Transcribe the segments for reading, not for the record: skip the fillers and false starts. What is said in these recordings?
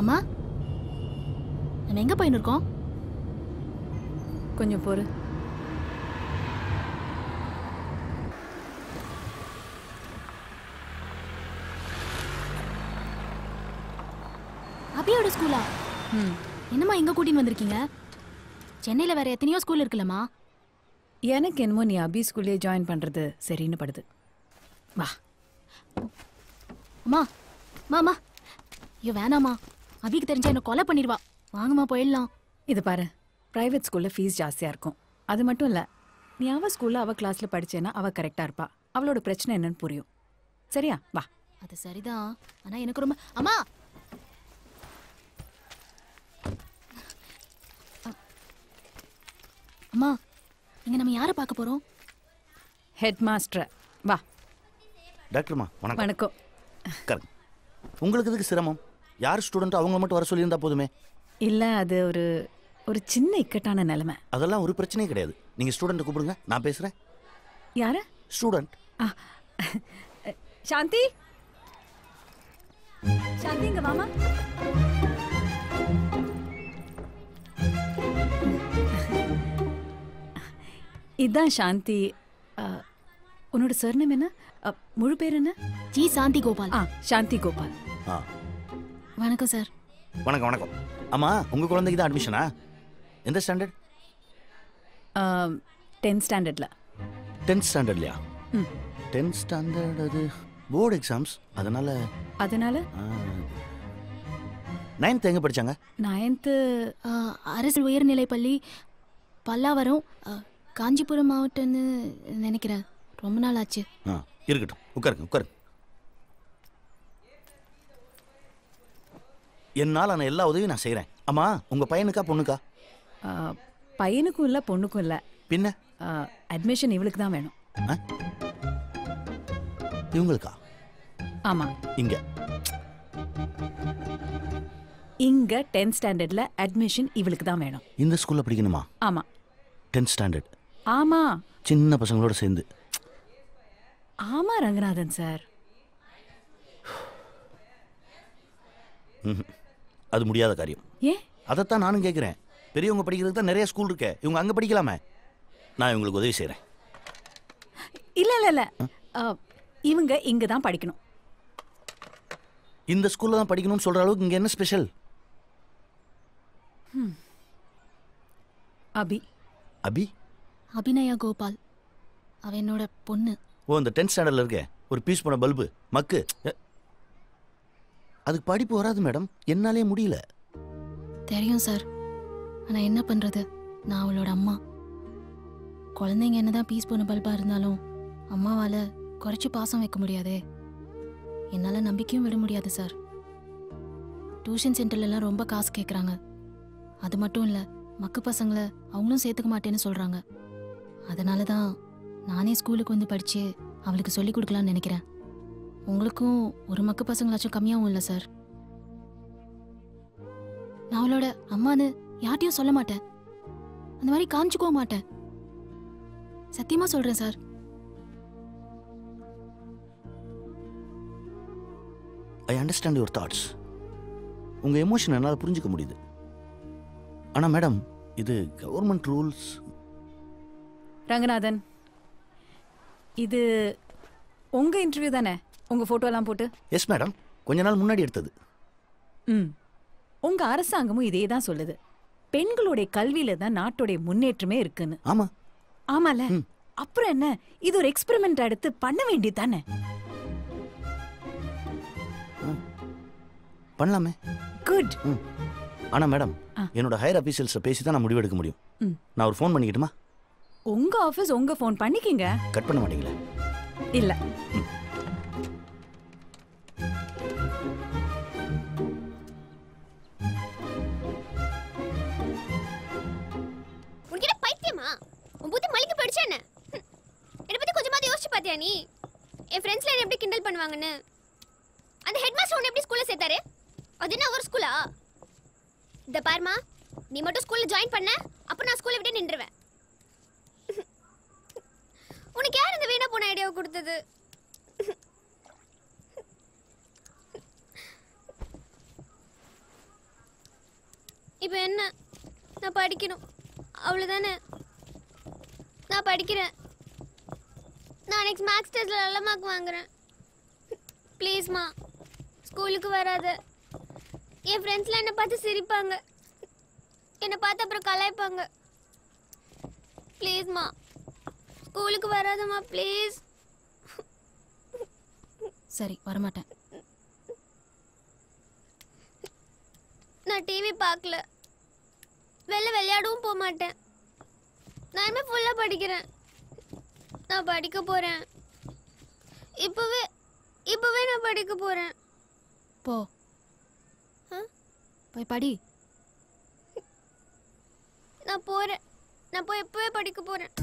அம்மா, நம்ம எங்க போயின்னு இருக்கோம்? கொஞ்சம் பொறு. அபியோட ஸ்கூலா? என்னம்மா எங்க கூட்டின்னு வந்திருக்கீங்க? சென்னையில வேற எத்தனையோ ஸ்கூல் இருக்குல்லம்மா. எனக்கு என்னமோ நீ அபி ஸ்கூல்லே ஜாயின் பண்றது சரின்னு படுது. வா. அம்மா மாமா, ஐயோ வேணாமா, அபிக்கு தெரிஞ்சா என்ன கொலை பண்ணிடுவா. வாங்கம்மா போயிடலாம். இது பாரு, பிரைவேட் ஸ்கூல்ல ஃபீஸ் ஜாஸ்தியா இருக்கும். அது மட்டும் இல்ல, நீ அவ ஸ்கூல்ல அவ கிளாஸ்ல படிச்சேன்னா அவ கரெக்டா இருப்பா. அவளோட பிரச்சனை என்னன்னு புரியும். சரியா? வா. அது சரிதான், ஆனா எனக்கு ரொம்ப அம்மா. அம்மா, இங்க நம்ம யாரை பார்க்க போறோம்? Head master. வா. டாக்டர்மா வணக்கம். வணக்கம். கரெக்ட். உங்களுக்கு எதுக்கு சிரமம்? யார் ஸ்டூடெண்ட் அவங்க மட்டும் வர சொல்லியிருந்தா போதுமே. இல்ல, அது ஒரு ஒரு சின்ன இக்கட்டான நிலைமை. அதெல்லாம் ஒரு பிரச்சனையே கிடையாது. நீங்க ஸ்டூடெண்ட் கூப்பிடுங்க, நான் பேசுறேன். யாரு? ஸ்டூடெண்ட். சாந்தி, சாந்தி இங்க வாமா. இதான் சாந்தி. உன்னோட சர்நேம் என்ன? முழு பேர் என்ன? ஜி சாந்தி கோபால். சாந்தி கோபால். வணக்கம் சார். வணக்கம் வணக்கம். ஆமா, உங்க குழந்தைக்கு தான் அட்மிஷனா? எந்த ஸ்டாண்டர்ட்? 10th ஸ்டாண்டர்ட்ல. 10th ஸ்டாண்டர்ட்லையா? 10th ஸ்டாண்டர்ட் அது போர்டு எக்ஸாம்ஸ், அதனால 9th எங்க படிச்சாங்க? 9th அரசு உயர்நிலைப்பள்ளி பல்லாவரம், காஞ்சிபுரம் மாவட்டம்னு நினைக்கிறேன். ரொம்ப நாள் ஆச்சு. இருக்கட்டும், உட்காருங்க உட்காருங்க. என்னால் நான் எல்லா உதவியும் நான் செய்கிறேன். அம்மா, உங்கள் பையனுக்கா பொண்ணுக்கா? பையனுக்கும் இல்லை பொண்ணுக்கும் இல்லை. பின்ன அட்மிஷன் இவளுக்கு தான் வேணும். இவங்களுக்கா? ஆமாம். இங்கே இங்கே 10th ஸ்டாண்டர்டில் அட்மிஷன் இவளுக்கு தான் வேணும். இந்த ஸ்கூலில் படிக்கணுமா? ஆமாம். 10th standard? ஆமாம். சின்ன பசங்களோட சேர்ந்து? ஆமாம் ரங்கநாதன் சார். அது முடியாத காரியம். ஏன்? அதைத்தான் நானும் கேட்குறேன். பெரியவங்க படிக்கிறதுக்கு தான் நிறைய ஸ்கூல் இருக்கே, இவங்க அங்கே படிக்கலாமே. நான் இவங்களுக்கு உதவி செய்கிறேன். இல்லை இல்லை இல்லை, இவங்க இங்கே தான் படிக்கணும். இந்த ஸ்கூலில் தான் படிக்கணும்னு சொல்கிற அளவுக்கு இங்கே என்ன ஸ்பெஷல்? அபி. அபி? அபிநயா கோபால், அவ என்னோட பொண்ணு. ஓ, இந்த 10th ஸ்டாண்டர்டில் இருக்கே ஒரு பீஸ் போன பல்பு மக்கு, அதுக்கு படிப்பு வராது மேடம். என்னாலே முடியல. தெரியும் சார், ஆனால் என்ன பண்ணுறது, நான் அவளோட அம்மா. குழந்தைங்க என்னதான் பீஸ் போன பல்பாக இருந்தாலும் அம்மாவால் குறைச்சி பாசம் வைக்க முடியாதே. என்னால் நம்பிக்கையும் விட முடியாது சார். டியூஷன் சென்டர்லலாம் ரொம்ப காசு கேட்குறாங்க. அது மட்டும் இல்லை, மக்கு பசங்களை அவங்களும் சேர்த்துக்க மாட்டேன்னு சொல்கிறாங்க. அதனால தான் நானே ஸ்கூலுக்கு வந்து படித்து அவளுக்கு சொல்லிக் கொடுக்கலான்னு நினைக்கிறேன். உங்களுக்கும் ஒரு மக்கு பசங்களாச்சும் கம்மியாகவும் இல்லை சார். நான் அவளோட அம்மான்னு யார்ட்டையும் சொல்ல மாட்டேன், அந்த மாதிரி காமிச்சுக்கவும் மாட்டேன். சத்தியமா சொல்றேன் sir. I understand your thoughts. உங்கள் எமோஷன் என்னால் புரிஞ்சுக்க முடியுது. ஆனால் மேடம், இது கவர்மெண்ட் ரூல்ஸ். ரங்கநாதன், இது உங்கள் இன்டர்வியூ தானே? உங்கள் ஃபோட்டோலாம் போட்டு? எஸ் மேடம், கொஞ்ச நாள் முன்னாடி எடுத்தது. உங்கள் அரசாங்கமும் இதே தான் சொல்லுது. பெண்களுடைய கல்வியில தான் நாட்டுடைய முன்னேற்றமே இருக்குன்னு. ஆமா. ஆமால, அப்புறம் என்ன, இது ஒரு எக்ஸ்பெரிமெண்ட் எடுத்து பண்ண வேண்டியது தானே? பண்ணலாமே. குட். ஆனா மேடம், என்னோட ஹையர் ஆபீசர்ஸ் பேசி தான் நான் முடிவு எடுக்க முடியும். நான் ஒரு ஃபோன் பண்ணிக்கிட்டுமா? உங்க ஆபீஸ் உங்க ஃபோன் பண்ணிக்கிங்க. கட் பண்ண மாட்டீங்களா? இல்ல. உனக்கு பைத்தியமா? உன் புத்தி மலிக்கு படிச்சா என்ன? என்ன பத்தி கொஞ்சமாவது யோசிச்சு பாத்தியா நீ? என் ஃப்ரெண்ட்ஸ்ல என்ன எப்படி கிண்டல் பண்ணுவாங்கன்னு. அந்த ஹெட் மாஸ்டர் உன்னை எப்படி ஸ்கூல்ல சேர்த்தாரு? அது என்ன ஒரு ஸ்கூலா? இந்த பாருமா, நீ மட்டும் ஸ்கூல்ல ஜாயின் பண்ண, அப்ப நான் ஸ்கூல்ல விட்டு நின்றுவேன். உனக்கு யார் இந்த வீணா போன ஐடியாவை கொடுத்தது? இப்போ என்ன? நான் படிக்கணும், அவ்வளோதானே. நான் படிக்கிறேன். நான் நெக்ஸ்ட் மேக்ஸ் டெஸ்ட்டில் நல்ல மார்க் வாங்குறேன். ப்ளீஸ்மா ஸ்கூலுக்கு வராத. என் ஃப்ரெண்ட்ஸ்லாம் என்னை பார்த்து சிரிப்பாங்க, என்னை பார்த்து அப்புறம் கலாய்ப்பாங்க. ப்ளீஸ்மா ஸ்கூலுக்கு வராதம்மா, ப்ளீஸ். சரி, வரமாட்டேன். நான் டிவி பார்க்கல, வெளில விளையாடவும் போக மாட்டேன். நான் இனிமே ஃபுல்லாக படிக்கிறேன். நான் படிக்க போகிறேன். இப்போவே நான் படிக்க போகிறேன். போ, போய் படி. நான் போகிறேன். நான் போய் இப்போவே படிக்க போகிறேன்.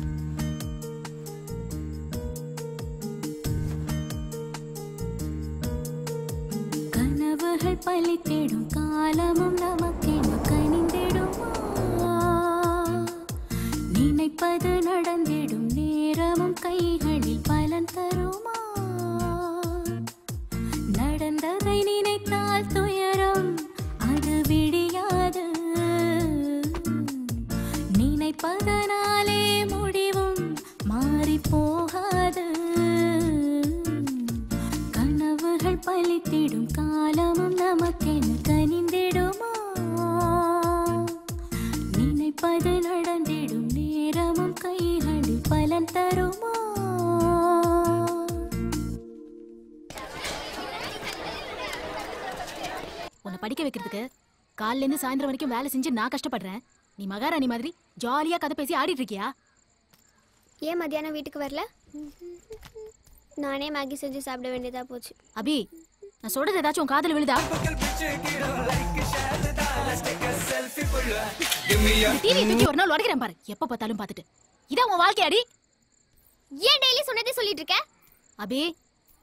கனவுகள் பலித்திடும் காலமும் நமக்கென கனிந்திடுமா? நினைப்பது நடந்திடும் நேரமும் கைகளில் பலன் தருமா? நடந்ததை நினைத்தால் துயரம் அது விடியாது. நினைப்பதனாலே முடிவும் மாறி போகாது. கனவுகள் பலித்திடும் காலமும் நமக்கென கனிந்திடுமா? நினைப்பது நடந்திடும் நேரமும் கைகளில் பலன் தருமா? உன்னை படிக்க வைக்கிறதுக்கு காலையில இருந்து சாயந்தரம் வரைக்கும் வேலை செஞ்சு நான் கஷ்டப்படுறேன். நீ மகாராணி மாதிரி ஜாலியா கதை பேசி ஆடிட்டு இருக்கியா? ஏன் மத்தியானம் வீட்டுக்கு வரல? நானே மேகி செஞ்சு சாப்பிட வேண்டியதா போச்சு. அபி, நான் சொல்றது ஏதாச்சும் உன் காதுல விழுதா? டிவி தூக்கி ஒரு நாள் உடைக்கிறேன் பாரு. எப்ப பார்த்தாலும் பார்த்துட்டு இதான் உன் வாழ்க்கையாடி? ஏன் டெய்லி சொன்னதே சொல்லிட்டு இருக்க? அபி,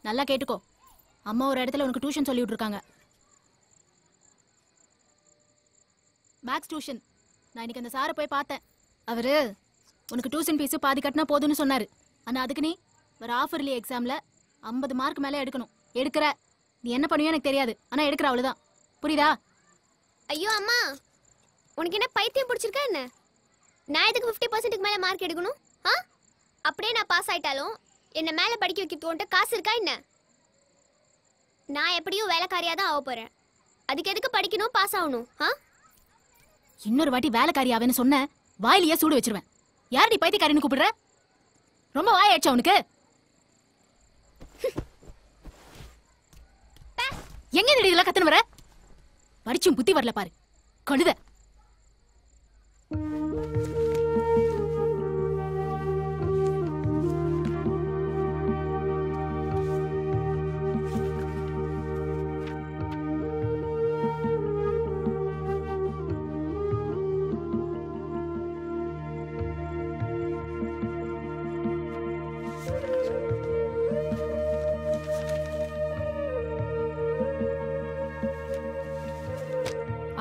நல்லா கேட்டுக்கோ. அம்மா ஒரு இடத்துல உனக்கு டியூஷன் சொல்லி விட்டுருக்காங்க. Maths tuition. நான் இன்னைக்கு அந்த சாரை போய் பார்த்தேன். அவரு உனக்கு டியூஷன் ஃபீஸ் பாதி கட்டினா போதும்னு சொன்னாரு. ஆனா அதுக்கு நீ வர ஆஃபர்லி எக்ஸாம்ல 50 மார்க் மேலே எடுக்கணும். எடுக்கிற. நீ என்ன பண்ணுவியோ எனக்கு தெரியாது, ஆனா எடுக்கிற, அவ்வளவுதான். புரியுதா? ஐயோ அம்மா, உனக்கு என்ன பைத்தியம் பிடிச்சிருக்கா என்ன? நான் எதுக்கு 50% மேல மார்க் எடுக்கணும்? அப்படியே நான் பாஸ் ஆயிட்டாலும் என்ன மேல படிக்க வைக்கிறதுக்கு காசு இருக்கா என்ன? நான் எப்படியும் வேலைக்காரியா தான் ஆக போறேன். அதுக்கு எதுக்கு படிக்கணும், பாஸ் ஆகணும்? இன்னொரு வாட்டி வேலைக்காரி ஆவேன்னு சொன்ன வாயிலேயே சூடு வச்சிருவேன். யாரடி பைத்தியக்காரின்னு கூப்பிடுற? ரொம்ப வாயாச்சா உனக்கு? எங்க இதெல்லாம் கத்துன்னு வர? படிச்சும் புத்தி வரல பாரு கழுத.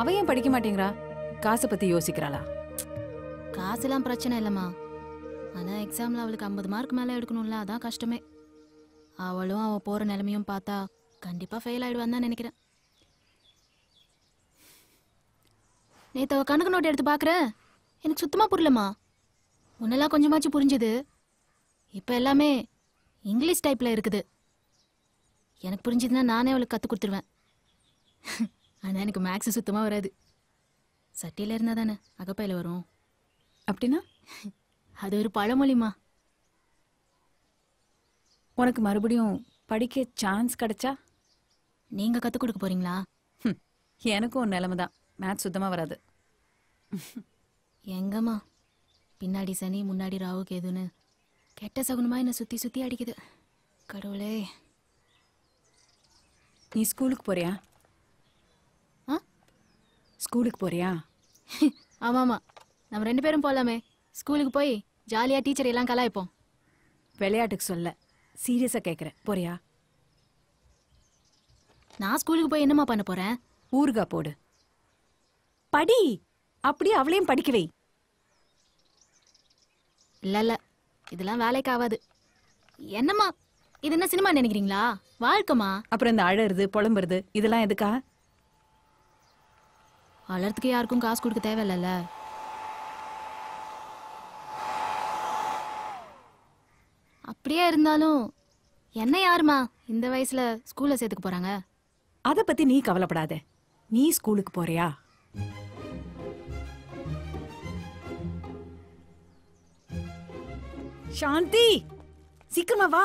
அவ ஏன் படிக்க மாட்டேங்கிறா? காசை பத்தி யோசிக்கிறாளா? காசுலாம் பிரச்சனை இல்லம்மா. ஆனா எக்ஸாம்ல அவளுக்கு 50 மார்க் மேல எடுக்கணும்ல, அதான் கஷ்டமே. அவளும் அவ போற நிலைமையும் பார்த்தா கண்டிப்பா ஃபெயில் ஆயிடுவான்னு தான் நினைக்கிறேன். நேத்து அவ கணக்கு நோட்டு எடுத்து பாக்குறேன், எனக்கு சுத்தமா புரியலம்மா. முன்னெல்லாம் கொஞ்சமாச்சும் புரிஞ்சுது, இப்ப எல்லாமே இங்கிலீஷ் டைப்ல இருக்குது. எனக்கு புரிஞ்சுதுன்னா நானே அவளுக்கு கத்து கொடுத்துருவேன். ஆனா எனக்கு மேக்ஸ் சுத்தமா வராது. சட்டியில இருந்தா தானே அகப்பையில வரும். அப்படின்னா அது ஒரு பழமொழிமா. உனக்கு மறுபடியும் படிக்க சான்ஸ் கிடைச்சா நீங்க கத்து கொடுக்க போறீங்களா? எனக்கும் ஒரு நிலைமை தான். மேத்ஸ் சுத்தமா வராது. எங்கம்மா, பின்னாடி சனி முன்னாடி ராவு கேதுன்னு கெட்ட சகுனமா என்ன சுத்தி சுத்தி அடிக்குது. கடவுளே. நீ ஸ்கூலுக்கு போறியா? ஸ்கூலுக்கு போறியா? ஆமாமா, நம்ம 2 பேரும் போலாமே. ஸ்கூலுக்கு போய் ஜாலியா டீச்சர் எல்லாம் கலாய்ப்போம். விளையாட்டுக்கு சொல்ல, சீரியஸா கேக்குறேன். போறியா? நான் ஸ்கூலுக்கு போய் என்னம்மா பண்ண போறேன்? ஊர்கா போடு. படி. அப்படியே அவளையும் படிக்க வை. இல்ல, இதெல்லாம் வேலைக்கு ஆகாது. என்னம்மா இது, என்ன சினிமா நினைக்கிறீங்களா? வாழ்க்கைமா. அப்புறம் இந்த அழறது புலம்புறது இதெல்லாம் எதுக்கா? வளர்த்துக்கு யாருக்கும் காசு கொடுக்க தேவையில்லைல்ல. அப்படியே இருந்தாலும் என்ன யாருமா இந்த வயசுல ஸ்கூல்ல சேர்த்துக்க போறாங்க? அத பத்தி நீ கவலைப்படாத. நீ ஸ்கூலுக்கு போறியா? சாந்தி, சீக்கிரமா வா.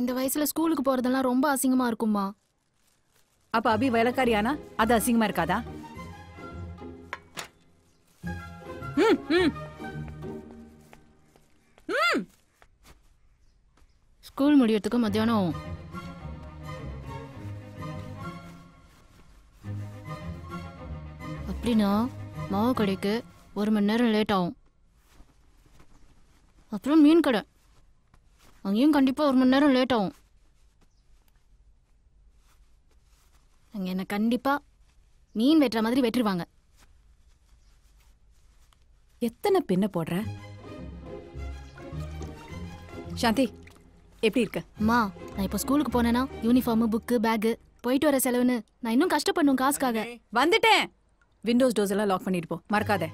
இந்த வயசுல ஸ்கூலுக்கு போறதெல்லாம் ரொம்ப அசிங்கமா இருக்குமா? அப்ப அபி வேலைக்காரியானா அது அசிங்கமா இருக்காதா? ம் ம் ம். ஸ்கூல் முடியறதுக்கு மத்தியானம் அப்படின்னா மாவு கடைக்கு 1 மணி நேரம் லேட் ஆகும். அப்புறம் மீன் கடை, அங்கேயும் கண்டிப்பா 1 மணி நேரம் லேட் ஆகும். அங்க என்ன கண்டிப்பா மீன் வெட்டுற மாதிரி வெட்டுருவாங்க. எத்தனை பின்ன போடுற? சாந்தி, எப்படி இருக்க? அம்மா, நான் இப்போ ஸ்கூலுக்கு போனேன்னா யூனிஃபார்மு, புக்கு, பேக்கு, போயிட்டு வர செலவுன்னு நான் இன்னும் கஷ்டப்படணும் காசுக்காக. வந்துட்டேன். விண்டோஸ் டோர்ஸ் எல்லாம் லாக் பண்ணிட்டு போ, மறக்காத.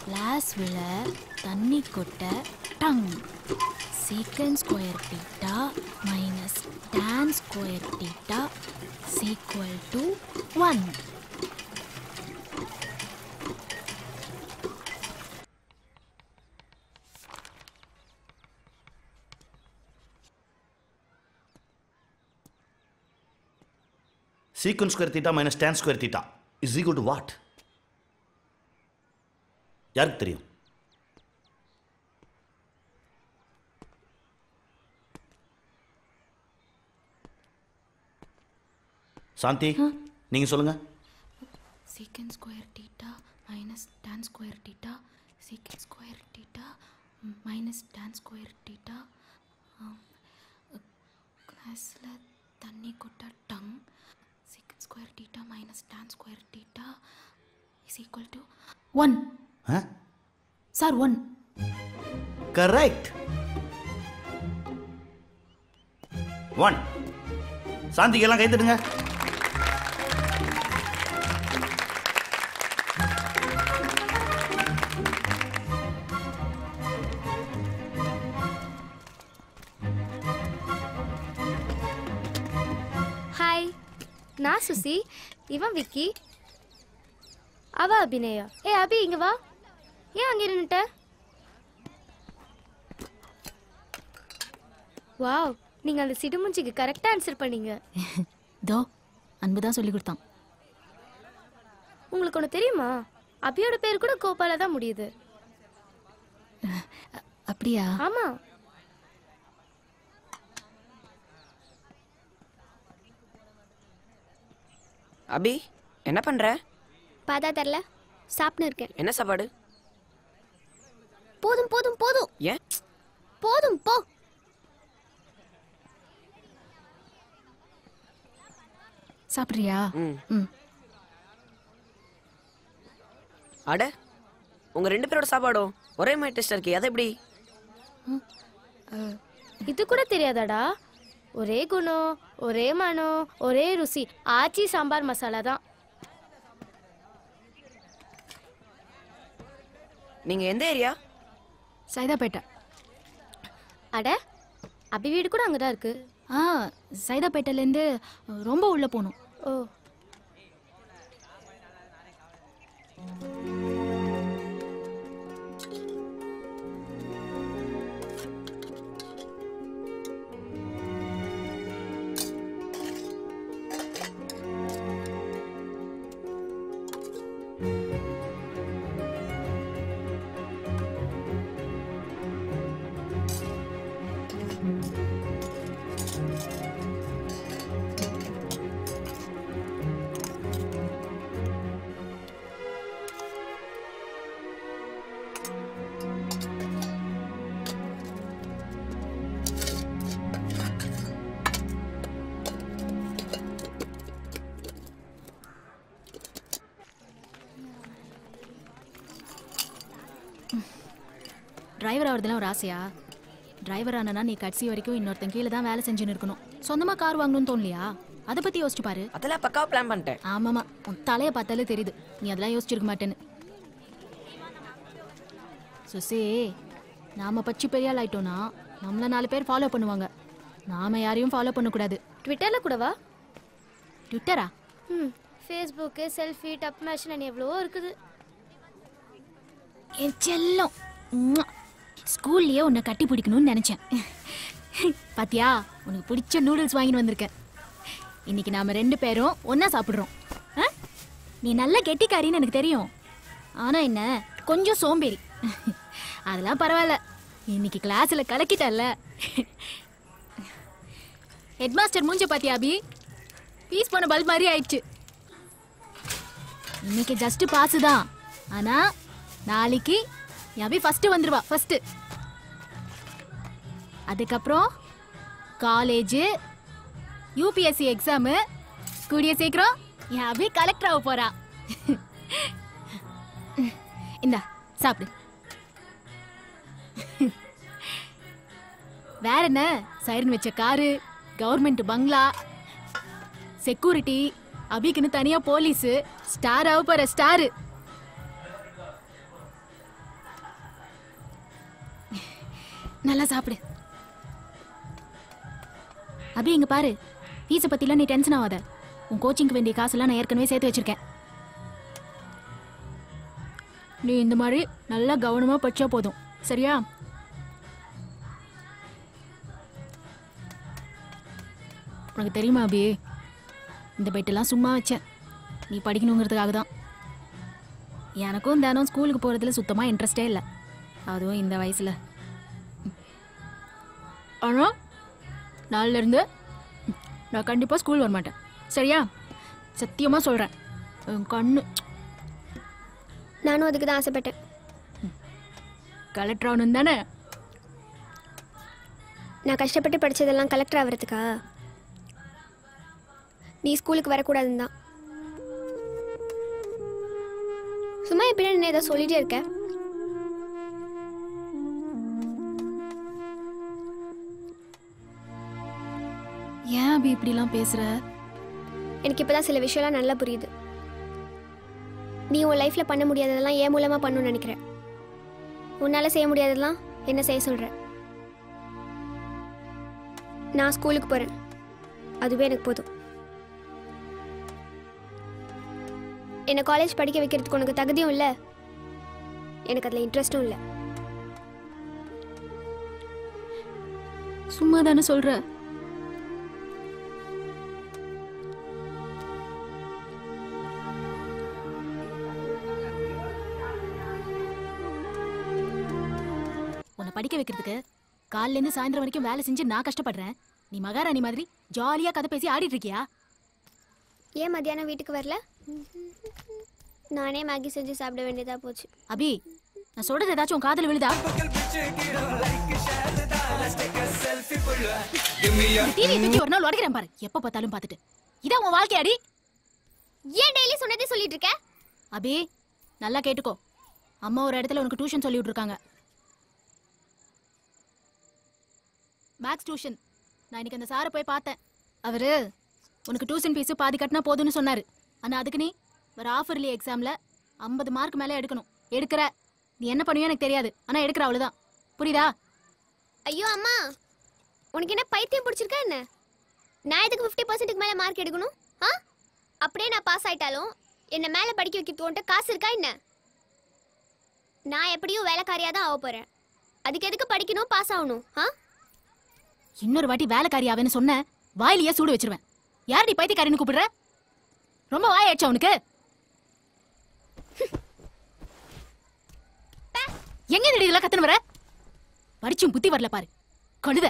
கிளாஸ் விழ தண்ணி கொட்ட டங். சீக்கன் square theta minus Don square theta equal to 1. Secant square theta minus tan square theta is equal to what? யாருக்கு தெரியும்? சாந்தி, நீங்க சொல்லுங்க. சீக்கன் square theta minus Don square theta சீக்கன் square theta minus Don square theta கிளாஸில் தண்ணி கொட்ட tongue. சீக்கன் square theta minus Don square theta is equal to 1. Sir 1. Correct. 1. சாந்திக்கு எல்லாம் கை தட்டுங்க. ஹாய், நான் சுசி, இவன் விக்கி, அவ அபிநயா. ஏ அபி, இங்க வா. ஏன் அங்கே நின்னுட்ட? வாவ், நீங்க அந்த சிடுமுஞ்சிக்கு கரெக்டா ஆன்சர் பண்ணீங்க. தோ அன்பு தான் சொல்லி கொடுத்தான். உங்களுக்கு ஒன்று தெரியுமா? அபியோட பேர் கூட கோபால தான் முடியுது. அப்படியா? ஆமா. அபி, என்ன பண்ற? பாதா தரல, சாப்பிட்டு இருக்கேன். என்ன சாப்பாடு? போதும் போதும் போதும். ஏன்? போதும் போ. சாப்பிட்றியா? ம். அட, உங்க 2 பேரோட சாப்பாடும் ஒரே மாதிரி டேஸ்டா இருக்கு. அது எப்படி? இது கூட தெரியாதாடா? ஒரே குணம், ஒரே மனம், ஒரே ருசி. ஆச்சி சாம்பார் மசாலா தான். நீங்க எந்த ஏரியா? சைதாப்பேட்டை. அட, அபி வீடு கூட அங்கதான் இருக்கு. சைதாப்பேட்டையிலேருந்து ரொம்ப உள்ள போகணும். ஓ, டிரைவர் ஆகிறதுலாம் ஒரு ஆசையா? டிரைவர் ஆனா நீ கடைசி வரைக்கும் இன்னொருத்தன் கீழே தான் வேலை செஞ்சுன்னு இருக்கணும். சொந்தமா கார் வாங்கணும்னு தோணலையா? அதை பத்தி யோசிச்சு பாரு. அதெல்லாம் பக்காவா பிளான் பண்ணிட்டேன். ஆமாமா, உன் தலையை பார்த்தாலே தெரியுது நீ அதெல்லாம் யோசிச்சிருக்க மாட்டேன்னு. சுசி, நாம பச்சு பெரிய ஆள் ஆயிட்டோம்னா நம்மள 4 பேர் ஃபாலோ பண்ணுவாங்க. நாம யாரையும் ஃபாலோ பண்ணக்கூடாது. ட்விட்டர்ல கூடவா? ட்விட்டரா? ஃபேஸ்புக்கு, செல்ஃபி, டப் மேஷன் எவ்வளவோ இருக்குது. என் செல்லம், ஸ்கூல்லயே உன்னை கட்டி பிடிக்கணும்னு நினைச்சேன். பாத்தியா, உனக்கு பிடிச்ச நூடுல்ஸ் வாங்கிட்டு வந்திருக்கேன். இன்னைக்கு நாம 2 பேரும் ஒன்னா சாப்பிடுறோம். நீ நல்ல கெட்டிக்காரின்னு எனக்கு தெரியும். ஆனா என்ன, கொஞ்சம் சோம்பேறி. அதெல்லாம் பரவாயில்ல, இன்னைக்கு கிளாஸ்ல கலக்கிட்டல்ல. ஹெட்மாஸ்டர் மூஞ்ச பாத்தியா அபி? பீஸ் போன பல்ப் மாதிரி ஆயிடுச்சு. இன்னைக்கு ஜஸ்ட் பாஸ் தான். ஆனா நாளைக்கு அபி ஃபர்ஸ்ட் வந்துருவா. ஃபர்ஸ்ட், அதுக்கப்புறம் காலேஜ், யூபிஎஸ்சி எக்ஸாமு, கூடிய சீக்கிரம் என் அபி கலெக்டர் ஆக போறா. இந்தா சாப்பிடு. வேற என்ன, சைரன் வச்ச காரு, கவர்மெண்ட் பங்களா, செக்யூரிட்டி, அபிக்குன்னு தனியா போலீஸ், ஸ்டார் ஆக போற ஸ்டாரு. நல்லா சாப்பிடு. அபி இங்க பாரு, ஃபீஸை பத்திலாம் நீ டென்ஷன் ஆகாத. உன் கோச்சிங்க்கு வேண்டிய காசெல்லாம் நான் ஏற்கனவே சேர்த்து வச்சிருக்கேன். நீ இந்த மாதிரி நல்லா கவனமா படிச்சா போதும், சரியா? உனக்கு தெரியுமா அபி, இந்த பெட்டெல்லாம் சும்மா வச்சேன் நீ படிக்கணுங்கிறதுக்காக தான். எனக்கும் தினம் ஸ்கூலுக்கு போகிறதுல சுத்தமாக இன்ட்ரெஸ்டே இல்லை, அதுவும் இந்த வயசில். ஆனால் நாளிலிருந்து நான் கண்டிப்பாக ஸ்கூல் வர மாட்டேன், சரியா? சத்தியமாக சொல்கிறேன். கண்ணு, நானும் அதுக்கு தான் ஆசைப்பட்டேன். கலெக்டர் ஆகணும் தானே? நான் கஷ்டப்பட்டு படித்ததெல்லாம் கலெக்டர் ஆகிறதுக்கா? நீ ஸ்கூலுக்கு வரக்கூடாதுன்னு தான். சும்மா எப்படி என்ன ஏதோ சொல்லிட்டே இருக்க? ஏன் அபி இப்படிலாம் பேசுற? எனக்கு இப்பதான் சில விஷயம்லாம் நல்லா புரியுது. நீ உன் லைஃப்ல பண்ண முடியாததெல்லாம் ஏன் மூலமா பண்ணணும்னு நினைக்கிற. உன்னால செய்ய முடியாததெல்லாம் என்ன செய்ய சொல்ற. நான் ஸ்கூலுக்கு போறேன், அதுவே எனக்கு போதும். என்ன காலேஜ் படிக்க வைக்கிறதுக்கு உனக்கு தகுதியும் இல்லை, எனக்கு அதில் இன்ட்ரெஸ்டும் இல்லை. சும்மா தானே சொல்ற. உன்னை படிக்க வைக்கிறதுக்கு காலையில இருந்து சாயந்தரம் வரைக்கும் வேலை செஞ்சு நான் கஷ்டப்படுறேன். நீ மகாராணி மாதிரி ஜாலியா கதை பேசி ஆடிட்டு இருக்கியா? ஏன் மத்தியானம் வீட்டுக்கு வரல? நானே மேகி செஞ்சு சாப்பிட வேண்டியதா போச்சு. அபி, நான் சொல்றது ஏதாச்சும் உன் காதுல விழுதா? டிவி தூக்கி ஒரு நாள் உடைக்கிறேன் பாரு, எப்ப பார்த்தாலும் பார்த்துட்டு. இதான் உன் வாழ்க்கை அடி. ஏன் டெய்லி சொன்னதே சொல்லிட்டு இருக்க? அபி, நல்லா கேட்டுக்கோ. அம்மா ஒரு இடத்துல உனக்கு டியூஷன் சொல்லி விட்டுருக்காங்க, மேக்ஸ் டியூஷன். நான் இன்னைக்கு அந்த சாரை போய் பார்த்தேன். அவரு உனக்கு டியூஷன் ஃபீஸ் பாதி கட்டினா போதும்னு சொன்னாரு. ஆனா அதுக்கு நீ ஒரு ஆஃபர்லி எக்ஸாம்ல 50 மார்க் மேலே எடுக்கணும். எடுக்கிற. நீ என்ன பண்ணுவியோ எனக்கு தெரியாது, ஆனா எடுக்கிற, அவ்வளவுதான். புரியுதா? ஐயோ அம்மா, உனக்கு என்ன பைத்தியம் பிடிச்சிருக்கா என்ன? நான் எதுக்கு 50% மேல மார்க் எடுக்கணும்? அப்படியே நான் பாஸ் ஆயிட்டாலும் என்ன மேல படிக்க வைக்கிறதுக்கு காசு இருக்கா என்ன? நான் எப்படியும் வேலைக்காரியா தான் ஆக போறேன். அதுக்கு எதுக்கு படிக்கணும், பாஸ் ஆகணும்? இன்னொரு வாட்டி வேலைக்காரி ஆவேன்னு சொன்ன வாயிலேயே சூடு வச்சிருவேன். யாரடி பைத்தியக்காரின்னு கூப்பிடுற? ரொம்ப வாயாச்சா உனக்கு? எங்க இதெல்லாம் கத்துன்னு வர? படிச்சும் புத்தி வரல பாரு, கழுத.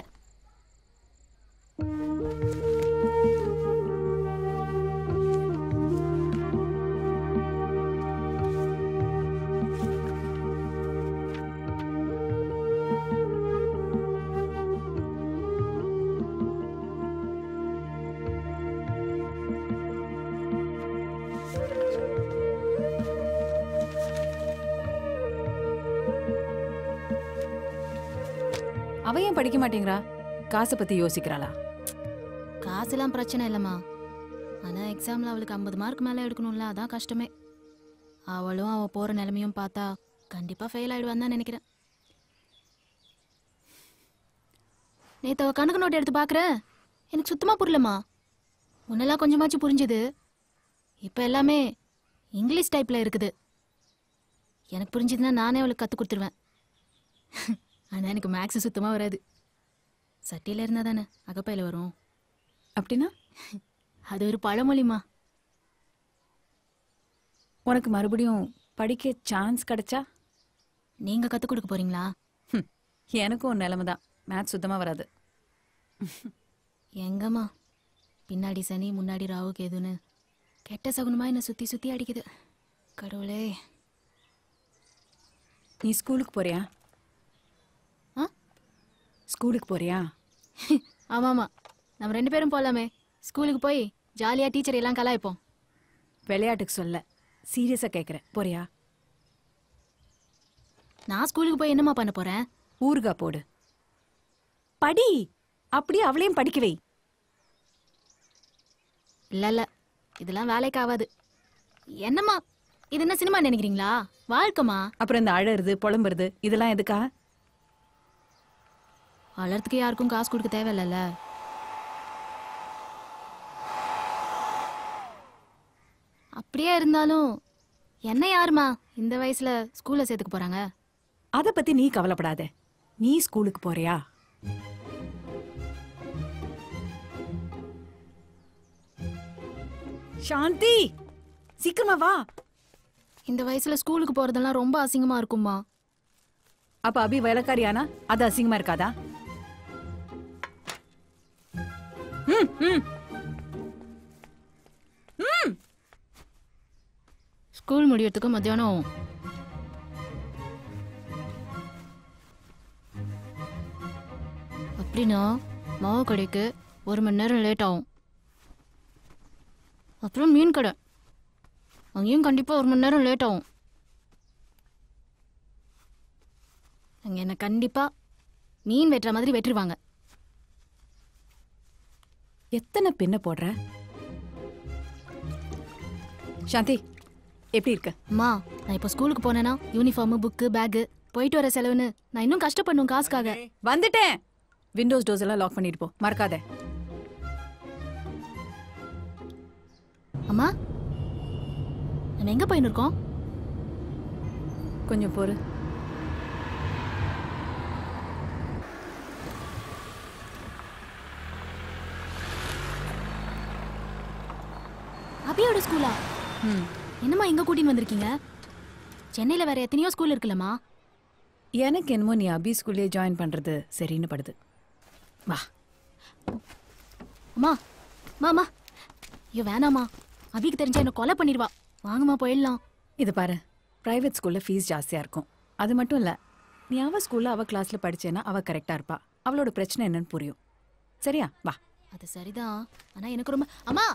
அவ ஏன் படிக்க மாட்டேங்கிறா? காசை பத்தி யோசிக்கிறாளா? காசுலாம் பிரச்சனை இல்லைம்மா, ஆனா எக்ஸாம்ல அவளுக்கு 50 மார்க் மேலே எடுக்கணும்ல, அதான் கஷ்டமே. அவளும் அவ போற நிலைமையும் பார்த்தா கண்டிப்பா ஃபெயில் ஆயிடுவான்னு தான் நினைக்கிறேன். நேத்து அவ கணக்கு நோட்டு எடுத்து பார்க்குறேன், எனக்கு சுத்தமா புரியலம்மா. முன்னெல்லாம் கொஞ்சமாச்சும் புரிஞ்சுது, இப்போ எல்லாமே இங்கிலீஷ் டைப்ல இருக்குது. எனக்கு புரிஞ்சுதுன்னா நானே அவளுக்கு கற்றுக் கொடுத்துருவேன். ஆனால் எனக்கு மேக்ஸ் சுத்தமாக வராது. சட்டியில் இருந்தால் தானே அகப்பையில் வரும். அப்படின்னா அது ஒரு பழமொழிமா. உனக்கு மறுபடியும் படிக்க சான்ஸ் கிடைச்சா நீங்கள் கற்றுக் கொடுக்க போறீங்களா? எனக்கும் ஒரு நிலைமை தான், மேத்ஸ் சுத்தமாக வராது. எங்கம்மா, பின்னாடி சனி முன்னாடி ராகு கேதுன்னு கெட்ட சகுனமா என்னை சுற்றி சுற்றி அடிக்குது. கடவுளே. நீ ஸ்கூலுக்கு போறியா? ஆ, ஸ்கூலுக்கு போறியா? ஆமாம்மா, நம்ம 2 பேரும் போகலாமே. ஸ்கூலுக்கு போய் ஜாலியாக டீச்சர் எல்லாம் கலாய்ப்போம். விளையாட்டுக்கு சொல்ல, சீரியஸாக கேட்குறேன், போறியா? நான் ஸ்கூலுக்கு போய் என்னம்மா பண்ண போகிறேன்? ஊறுகா போடு, படி. அப்படியே அவளையும் படிக்க வை. இல்லை இல்லை, இதெல்லாம் வேலைக்கு ஆகாது. என்னம்மா இது, என்ன சினிமா நினைக்கிறீங்களா? வாழ்க்கைமா. அப்புறம் இந்த அழறது புலம்புறது இதெல்லாம் எதுக்கா? வளர்த்துக்கு யாருக்கும் காசு கொடுக்க தேவையில்லைல்ல. அப்படியே இருந்தாலும் என்ன யாருமா இந்த வயசுல ஸ்கூல்ல சேர்த்துக்க போறாங்க? அதை பத்தி நீ கவலைப்படாத. நீ ஸ்கூலுக்கு போறியா? சாந்தி, சீக்கிரமா வா. இந்த வயசுல ஸ்கூலுக்கு போறதெல்லாம் ரொம்ப அசிங்கமா இருக்கும்மா. அப்ப அபி வேலைக்காரியானா அது அசிங்கமா இருக்காதா? ஸ்கூல் முடியறதுக்கு மத்தியானம். அப்படின்னா மாவு கடைக்கு 1 மணி நேரம் லேட் ஆகும். அப்புறம் மீன் கடை, அங்கேயும் கண்டிப்பா 1 மணி நேரம் லேட் ஆகும். அங்க என்ன கண்டிப்பா மீன் வெட்டுற மாதிரி வெட்டுருவாங்க. எத்தனை பின்ன போடுற? சாந்தி, எப்படி இருக்க? அம்மா, நான் இப்போ ஸ்கூலுக்கு போனேன்னா யூனிஃபார்மு, புக்கு, பேக்கு, போயிட்டு வர செலவுன்னு நான் இன்னும் கஷ்டப்படணும் காசுக்காக. வந்துட்டேன். விண்டோஸ் டோர்ஸ் எல்லாம் லாக் பண்ணிட்டு போ, மறக்காத. அம்மா, நம்ம எங்க போயின்னு இருக்கோம்? கொஞ்சம் பொறு. அபியோட ஸ்கூலா? என்னம்மா இங்க கூட்டின்னு வந்திருக்கீங்க? சென்னையில வேற எத்தனையோ ஸ்கூல் இருக்குல்லம்மா. எனக்கு என்னமோ நீ அபி ஸ்கூல்லே ஜாயின் பண்றது சரின்னு படுது. வா. அம்மா மாமா, ஐயோ வேணாம்மா, அபிக்கு தெரிஞ்சா என்ன கொலை பண்ணிடுவா. வாங்கம்மா போயிடலாம். இது பாரு, பிரைவேட் ஸ்கூல்ல ஃபீஸ் ஜாஸ்தியா இருக்கும். அது மட்டும் இல்ல, நீ அவ ஸ்கூல்ல அவ கிளாஸ்ல படிச்சேன்னா அவ கரெக்டா இருப்பா. அவளோட பிரச்சனை என்னன்னு புரியும். சரியா? வா. அது சரிதான், ஆனா எனக்கு ரொம்ப. அம்மா,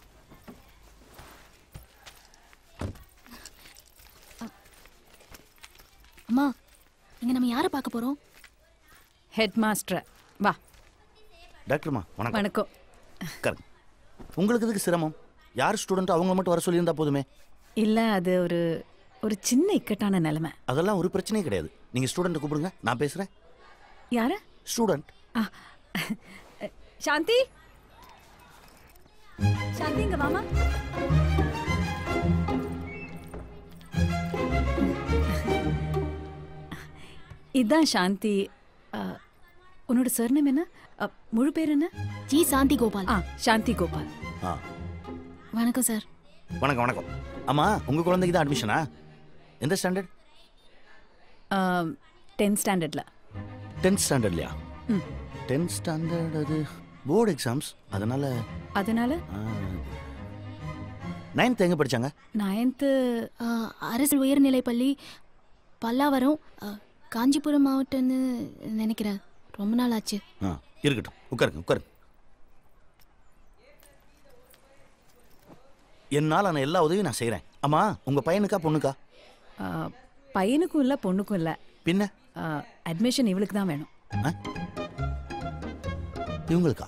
அம்மா, இங்க நம்ம யாரை பார்க்க போறோம்? Head master. வா. டாக்டர்மா வணக்கம். வணக்கம். கரெக்ட். உங்களுக்கு எதுக்கு சிரமம்? யார் ஸ்டூடெண்ட் அவங்க மட்டும் வர சொல்லியிருந்தா போதுமே. இல்ல, அது ஒரு ஒரு சின்ன இக்கட்டான நிலைமை. அதெல்லாம் ஒரு பிரச்சனையும் கிடையாது. நீங்கள் ஸ்டூடெண்ட்டை கூப்பிடுங்க, நான் பேசுகிறேன். யாரு? ஸ்டூடெண்ட். சாந்தி, சாந்தி இங்க வாமா. இதான் சாந்தி. உன்னோட சர்நேம் என்ன? முழு பேர் என்ன? ஜி சாந்தி கோபால். சாந்தி கோபால். வணக்கம் சார். வணக்கம் வணக்கம். ஆமாம், உங்கள் குழந்தைக்கு தான் அட்மிஷனா? எந்த ஸ்டாண்டர்ட்? 10th ஸ்டாண்டர்ட்ல. 10th ஸ்டாண்டர்ட்லையா? 10th ஸ்டாண்டர்ட் அது போர்டு எக்ஸாம்ஸ், அதனால 9th எங்கே படித்தாங்க? 9th அரசு உயர்நிலைப்பள்ளி பல்லாவரம், காஞ்சிபுரம் மாவட்டம்னு நினைக்கிறேன். ரொம்ப நாள் ஆச்சு. இருக்கட்டும், உட்காருங்க உட்காருங்க. என்னால் நான் எல்லா உதவியும் நான் செய்கிறேன். ஆமா, உங்கள் பையனுக்கா பொண்ணுக்கா? பையனுக்கும் இல்லை பொண்ணுக்கும் இல்லை. பின்ன அட்மிஷன் இவளுக்கு தான் வேணும். இவங்களுக்கா?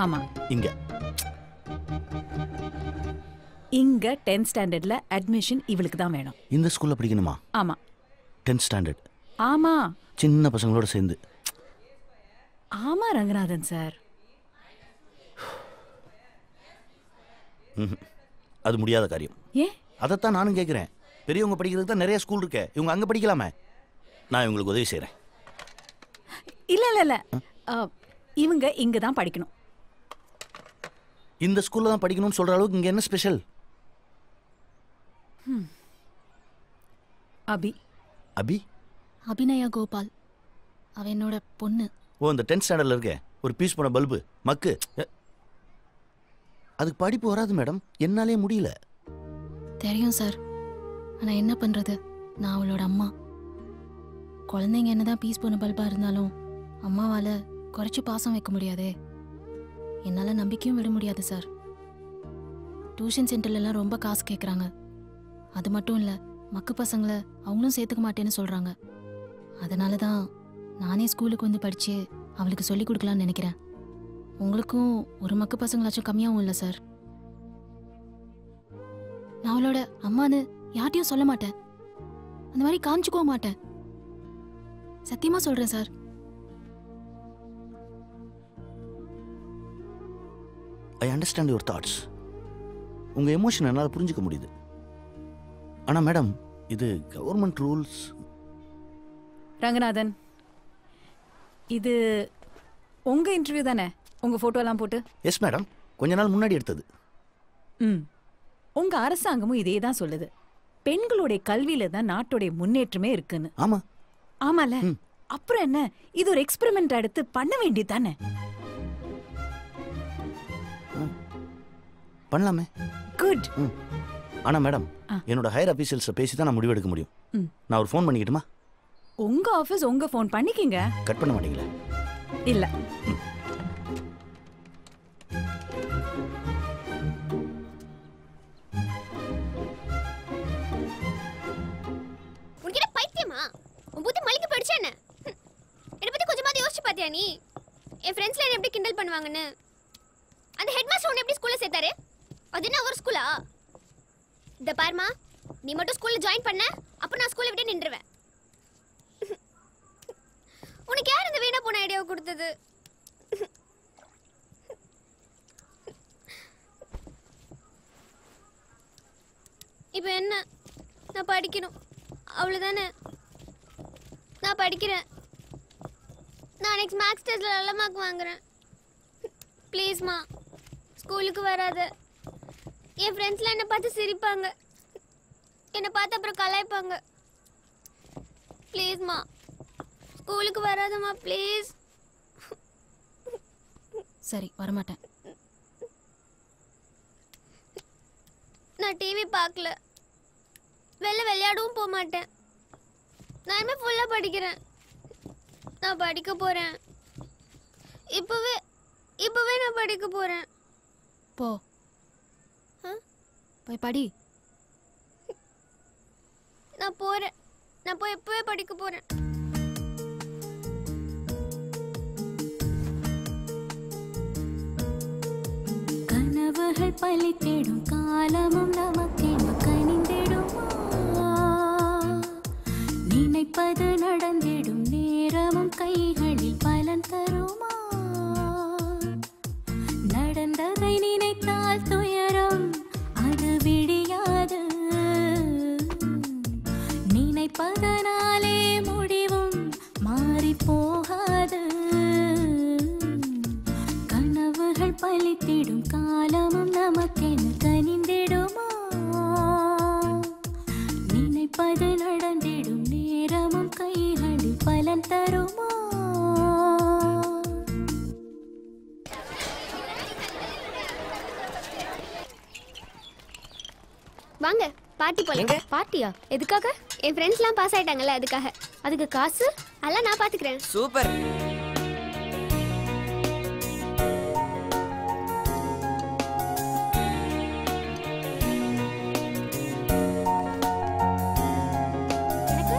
ஆமா, இங்க இங்க 10th ஸ்டாண்டர்ட்ல அட்மிஷன் இவளுக்கு தான் வேணும். இந்த ஸ்கூல்ல படிக்கணுமா? ஆமா 10th ஸ்டாண்டர்ட். ஆமா சின்ன பசங்களோட சேர்ந்து. ஆமா ரங்கநாதன் சார். அது முடியாத காரியம். ஏன்? அதைத்தான் நானும் கேட்குறேன். பெரியவங்க படிக்கிறதுக்கு தான் நிறைய ஸ்கூல் இருக்கே, இவங்க அங்கே படிக்கலாமே. நான் இவங்களுக்கு உதவி செய்கிறேன். இல்ல இல்ல இல்ல, இவங்க இங்க தான் படிக்கணும். இந்த ஸ்கூல்ல தான் படிக்கணும்னு சொல்ற அளவுக்கு இங்க என்ன ஸ்பெஷல்? அபி. அபி? அபிநயா கோபால், அவ என்னோட பொண்ணு. ஓ, இந்த 10th ஸ்டாண்டர்ட்ல இருக்க ஒரு பீஸ் போன பல்பு மக்கு. அதுக்கு படிப்பு வராது மேடம், என்னாலே முடியல. தெரியும் சார், ஆனா என்ன பண்றது, நான் அவளோட அம்மா. குழந்தைங்க என்னதான் பீஸ் போன பல்பா இருந்தாலும் அம்மாவால குறைச்சி பாசம் வைக்க முடியாதே. என்னால நம்பிக்கையும் விட முடியாது சார். டியூஷன் சென்டர்லாம் ரொம்ப காசு கேட்குறாங்க. அது மட்டும் இல்லை, மக்கு பசங்களை அவங்களும் சேர்த்துக்க மாட்டேன்னு சொல்கிறாங்க. அதனால தான் நானே ஸ்கூலுக்கு வந்து படித்து அவளுக்கு சொல்லிக் கொடுக்கலான்னு நினைக்கிறேன். உங்களுக்கும் ஒரு மக்கு பசங்களாச்சும் கம்மியாகவும் இல்லை சார். நான் அவளோட அம்மான்னு யார்ட்டையும் சொல்ல மாட்டேன், அந்த மாதிரி காமிச்சுக்கவும் மாட்டேன். சத்தியமாக சொல்கிறேன் sir. I understand your thoughts. உங்கள் எமோஷன் என்னால் புரிஞ்சுக்க முடியுது. ஆனால் மேடம், இது கவர்மெண்ட் ரூல்ஸ். ரங்கநாதன், இது உங்க இன்டர்வியூ தானே? உங்க போட்டோ எல்லாம் போட்டு. எஸ் மேடம், கொஞ்ச நாள் முன்னாடி எடுத்தது. உங்க அரசாங்கமும் இதே தான் சொல்லுது. பெண்களுடைய கல்வியில தான் நாட்டுடைய முன்னேற்றமே இருக்குன்னு. ஆமா. ஆமால, அப்புறம் என்ன, இது ஒரு எக்ஸ்பெரிமெண்ட் எடுத்து பண்ண வேண்டியது தானே? பண்ணலாமே. குட். ஆனா மேடம், என்னோட ஹையர் அபிஷியல்ஸ் பேசி தான் நான் முடிவு எடுக்க முடியும். நான் ஒரு ஃபோன் பண்ணிக்கிட்டுமா? உங்க ஆபீஸ் உங்க ஃபோன் பண்ணிக்கிங்க. கட் பண்ண மாட்டீங்களா? இல்ல. உனக்கு பைத்தியமா? உன் புத்தி மலிக்க போயிடுச்சா என்ன? என்னை பத்தி கொஞ்சமாவது யோசிச்சு பாத்தியா நீ? என் ஃப்ரெண்ட்ஸ்ல என்ன எப்படி கிண்டல் பண்ணுவாங்கன்னு. அந்த ஹெட்மாஸ்டர் உன்னை எப்படி ஸ்கூல்ல சேர்த்தாரு? அது என்ன ஒரு ஸ்கூலா? இந்த பாருமா, நீ மட்டும் ஸ்கூல்ல ஜாயின் பண்ண, அப்ப நான் ஸ்கூல்ல விட்டு நின்றுவேன். உனக்கு யார் இந்த வீணா போன ஐடியாவை கொடுத்தது? இப்போ என்ன, நான் படிக்கணும் அவ்வளவுதானே? நான் படிக்கிறேன். நான் நெக்ஸ்ட் மேக்ஸ் டெஸ்ட்ல நல்ல மார்க் வாங்குறேன். ப்ளீஸ்மா, ஸ்கூலுக்கு வராத. என் ஃப்ரெண்ட்ஸ்லாம் என்னை பார்த்து சிரிப்பாங்க, என்னை பார்த்து அப்புறம் கலாய்ப்பாங்க. ப்ளீஸ்மா, ஸ்கூலுக்கு வராதம்மா ப்ளீஸ். சரி, வரமாட்டேன். நான் டிவி பார்க்கல, வெளில விளையாடவும் போக மாட்டேன். நான் இனிமே ஃபுல்லாக படிக்கிறேன். நான் படிக்க போகிறேன். இப்போவே நான் படிக்க போகிறேன். போ, போய் படி. நான் போகிறேன். நான் போய் இப்போவே படிக்க போகிறேன். கனவுகள் பலித்திடும் காலமும் நமக்கென கனிந்திடுமா? நினைப்பது நடந்திடும் நேரமும் கைகளில் பலன் தருமா? நடந்ததை நினைத்தால் துயரம் அது விடியாது. நினைப்பதனாலே முடிவும் மாறி போகாது. கனவுகள் பலித்திடும் காலமும் நமக்கென கனிந்திடுமா? நினைப்பது நடந்திடும் நேரமும் கைகளில் பலன் தருமா? வாங்க பார்ட்டி போல. பார்ட்டியா? எதுக்காக? என் ஃப்ரெண்ட்ஸ்லாம் பாஸ் ஆயிட்டாங்கல்ல, அதுக்காக. அதுக்கு காசு எல்லாம் நான் பாத்துக்கிறேன். சூப்பர்.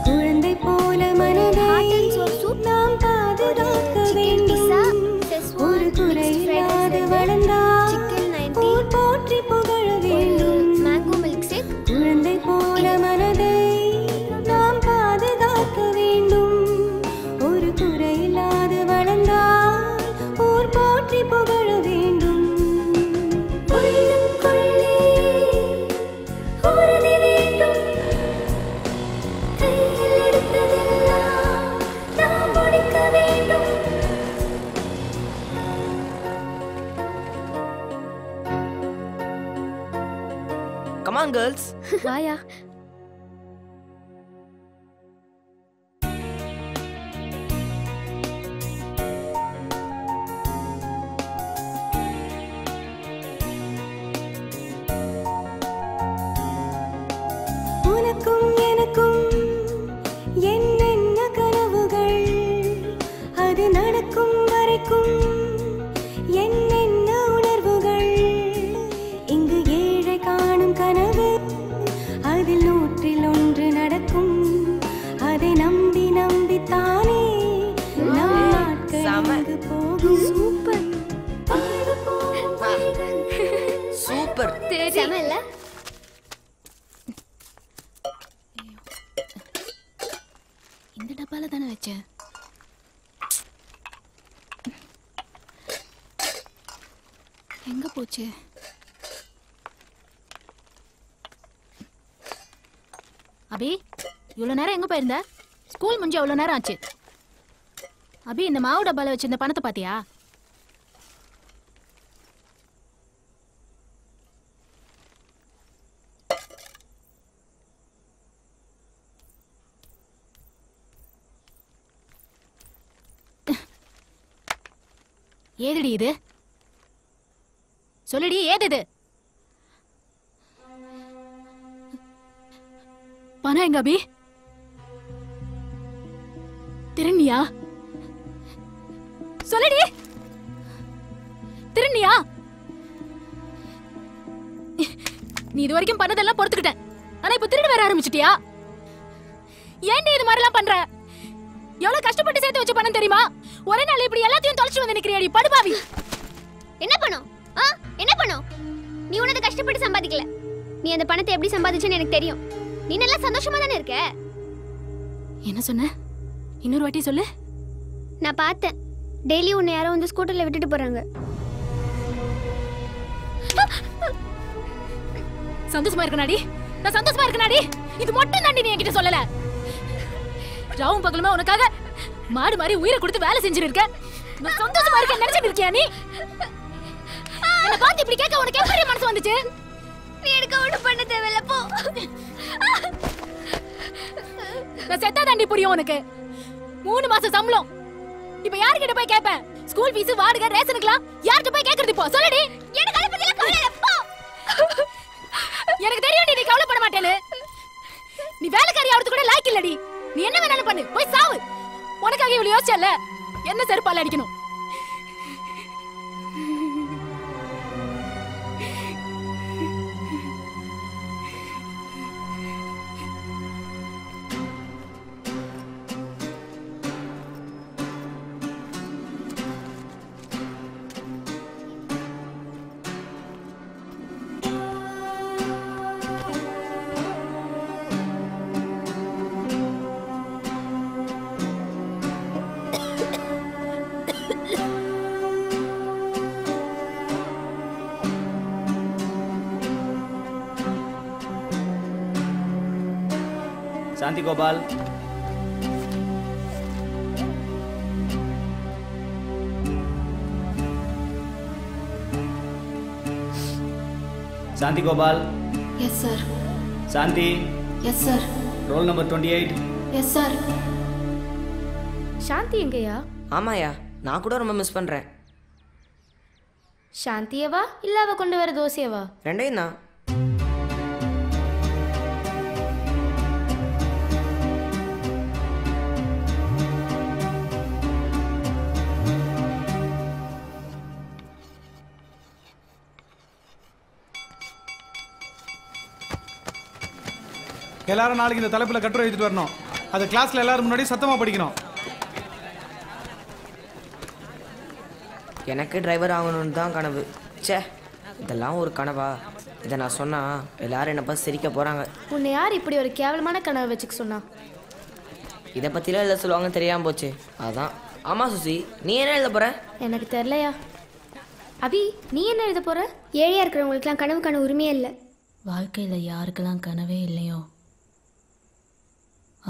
குழந்தை போல மனதை நாம் பாதுகாக்க வேண்டும். Come on girls. வாயா. உனக்கும் எனக்கும் என்னென்ன கனவுகள், அது நடக்கும் வரைக்கும் என்னென்ன உணர்வுகள். இங்கு ஏழை காணும் கனவு, அதில் 100 நடக்கும். அதை நம்பி நம்பித்தானே நம் நாட்கள் இங்கு போகும். Super super. செம இல்ல? இந்த டப்பால தானே வச்சேன். எங்க போச்சு? அபி, இவ்வளவு நேரம் எங்க போயிருந்த? ஸ்கூல் முடிஞ்சு எவ்வளவு நேரம் ஆச்சு? அபி, இந்த மாவு டப்பால வச்சிருந்த பணத்தை பாத்தியா? ஏதுடி இது? சொல்லுடி, ஏது இது? பணம் எங்க அபி? திருநியா? சொல்லுடி, திருநியா? நீ இது வரைக்கும் பண்ணதெல்லாம் பொறுத்துக்கிட்ட, ஆனா இப்ப திருடு வர ஆரம்பிச்சிட்டியா? ஏன் நீ இது மாதிரிலாம் பண்ற? எவ்வளவு கஷ்டப்பட்டு சேர்த்து வச்ச பணம் தெரியுமா? ஒரே நாள் இப்படி எல்லாத்தையும் தொலைச்சு வந்து நிக்கிறியாடி படுபாவி. என்ன பண்ணும்? என்ன பண்ணும்? நீ உனது கஷ்டப்பட்டு சம்பாதிக்கல. நீ அந்த பணத்தை எப்படி சம்பாதிச்சேன்னு எனக்கு தெரியும். நீ நல்லா சந்தோஷமா தானே இருக்க. என்ன சொன்ன? இன்னொரு வாட்டி சொல்லு. நான் பார்த்தேன், டெய்லி உன்னை யாரோ வந்து ஸ்கூட்டர்ல விட்டுட்டு போறாங்க. சந்தோஷமா இருக்கனாடி? நான் சந்தோஷமா இருக்கனாடி? இது மட்டும் தாண்டி நீ என்கிட்ட சொல்லல. ராவும் பகலுமா உனக்காக மாடு மாதிரி உயிரை கொடுத்து வேலை செஞ்சுட்டு இருக்க. நான் சந்தோஷமா இருக்க நினைச்சிட்டு இருக்கியா நீ? என்ன பார்த்து இப்படி கேட்க உனக்கு எப்படி மனசு வந்துச்சு? நீ எனக்கு ஒண்ணும் பண்ண தேவையில்ல, போ. நான் செத்தா தாண்டி புரியும் உனக்கு. 3 மாசம் சம்பளம். இப்ப யார்கிட்ட போய் கேட்பேன்? ஸ்கூல் ஃபீஸ், வாடகை, ரேஷனுக்குலாம் யார்கிட்ட போய் கேக்குறது? இப்போ சொல்லுடி. எனக்கு அதை பத்தி கவலை இல்ல, போ. எனக்கு தெரியும் நீ கவலைப்பட மாட்டேன்னு. நீ வேலைக்காரி ஆவறது கூட லாய்க்கு இல்லடி. நீ என்ன வேணாலும் பண்ணு, போய் சாவு. உனக்காக இவ்வளவு யோசிச்சல, என்ன செருப்பால அடிக்கணும்? Shanthi Gopal, Shanthi Gopal. Yes sir. Shanthi. Yes sir. Roll number 28. Yes sir. Shanthi எங்கயா? ஆமாயா, நான் கூட ரொம்ப மிஸ் பண்றேன். சாந்தியவா இல்ல அவ கொண்டு வர தோசையவா? ரெண்டையும் தான். எல்லாரும் நாளைக்கு இந்த தலைப்புல கட்டுரை எழுதிட்டு வரணும். அது கிளாஸ்ல எல்லாரும் முன்னாடி சத்தமா படிக்கணும். எனக்கு டிரைவர் ஆகணும்னு தான் கனவு. ச்சே, இதெல்லாம் ஒரு கனவா? இதை நான் சொன்னா எல்லாரும் என்ன பார்த்து சிரிக்க போறாங்க. உன்னை யார் இப்படி ஒரு கேவலமான கனவை வச்சுக்க சொன்னா? இதை பத்திலாம் எழுத சொல்லுவாங்கன்னு தெரியாம போச்சு, அதான். ஆமா சுசி, நீ என்ன எழுத போற? எனக்கு தெரியலையா. அபி, நீ என்ன எழுத போற? ஏழையா இருக்கிறவங்களுக்குலாம் கனவு காண உரிமையே இல்லை. வாழ்க்கையில யாருக்கெல்லாம் கனவே இல்லையோ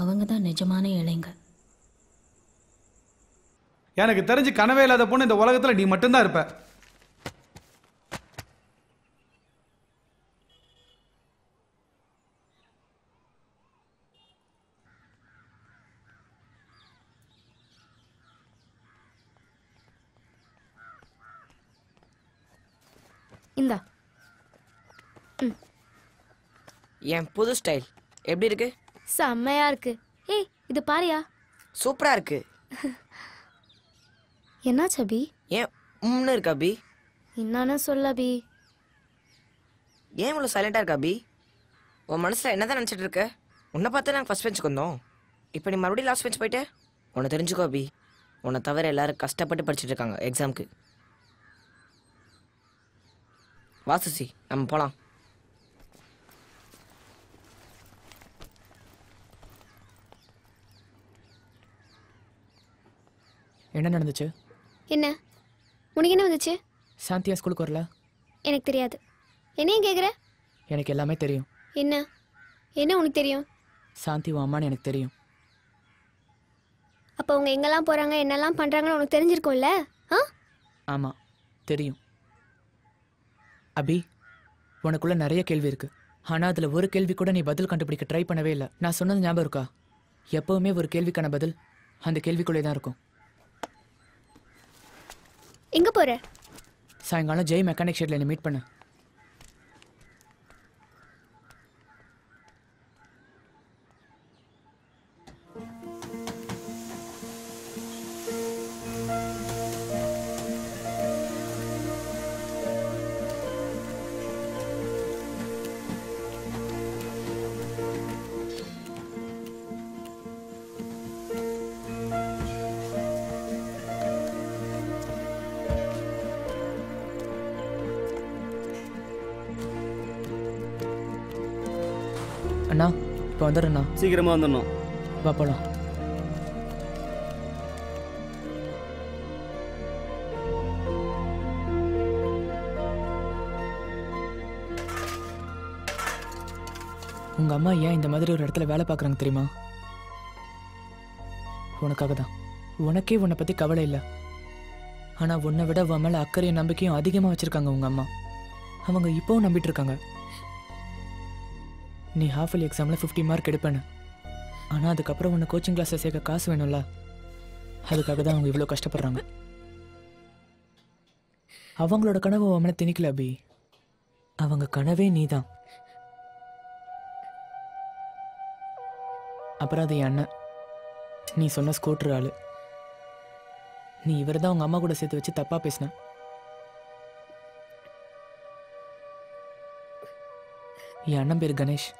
அவங்க தான் நிஜமான ஏழைங்க. எனக்கு தெரிஞ்சு கனவே இல்லாத பொண்ணு இந்த உலகத்துல நீ மட்டும்தான் இருப்ப. இந்தா. என் புது ஸ்டைல் எப்படி இருக்கு? செம்மையா இருக்கு. ஏய் இது பாரியா. சூப்பரா இருக்கு. என்னாச்சு அபி? ஏன் உம்னு இருக்கு அபி? என்னன்னு சொல்ல அபி. ஏன் இவ்வளோ சைலண்டா இருக்க அபி? உன் மனசுல என்னதான் நினைச்சிட்டு இருக்க? உன்னை பார்த்து நாங்கள் ஃபர்ஸ்ட் பெஞ்சுக்கு வந்தோம். இப்போ நீ மறுபடியும் லாஸ்ட் பெஞ்ச் போயிட்டு உன்னை தெரிஞ்சுக்கோ அபி. உன்னை தவிர எல்லாரும் கஷ்டப்பட்டு படிச்சுட்டு இருக்காங்க எக்ஸாமுக்கு. வாசுசி நம்ம போகலாம். என்ன நடந்துச்சு? என்ன உனக்கு என்ன வந்துச்சு? சாந்தியா ஸ்கூலுக்கு வரல? எனக்கு தெரியாது. என்னையும் கேட்குற? எனக்கு எல்லாமே தெரியும். என்ன என்ன உனக்கு தெரியும்? சாந்தி உன் அம்மான்னு எனக்கு தெரியும். அப்போ அவங்க எங்கெல்லாம் போகிறாங்க என்னெல்லாம் பண்ணுறாங்கன்னு உனக்கு தெரிஞ்சிருக்கும்ல? ஆ ஆமாம் தெரியும். அபி உனக்குள்ள நிறைய கேள்வி இருக்கு. ஆனால் அதில் ஒரு கேள்வி கூட நீ பதில் கண்டுபிடிக்க ட்ரை பண்ணவே இல்லை. நான் சொன்னது ஞாபகம் இருக்கா? எப்பவுமே ஒரு கேள்விக்கான பதில் அந்த கேள்விக்குள்ளே தான் இருக்கும். எங்கே போகிற? சாயங்காலம் ஜெய் மெக்கானிக் ஷெட்டில் என்னை மீட் பண்ண. அண்ணா இப்போ வந்துடுறேண்ணா. சீக்கிரமாக வந்துடணும். வா போலாம். உங்கள் அம்மா ஏன் இந்த மாதிரி ஒரு இடத்துல வேலை பார்க்குறாங்க தெரியுமா? உனக்காக தான். உனக்கே உன்னை பற்றி கவலை இல்லை. ஆனால் உன்னை விட உன் மேலே அக்கறையும் நம்பிக்கையும் அதிகமாக வச்சுருக்காங்க உங்கள் அம்மா. அவங்க இப்போவும் நம்பிட்டு இருக்காங்க. நீ ஹாஃப் இயர்லி எக்ஸாமில் 50 மார்க் எடுப்பேன்னு. ஆனால் அதுக்கப்புறம் உன்னை கோச்சிங் கிளாஸில் சேர்க்க காசு வேணும்ல, அதுக்காக தான் அவங்க இவ்வளோ கஷ்டப்படுறாங்க. அவங்களோட கனவு அவன் மேலே திணிக்கல அபி. அவங்க கனவே நீ தான். அப்புறம் அது என் அண்ணன், நீ சொன்ன ஸ்கூட்டர் ஆளு. நீ இவர் தான் உங்கள் அம்மா கூட சேர்த்து வச்சு தப்பாக பேசின. என் அண்ணன் பேர் கணேஷ்.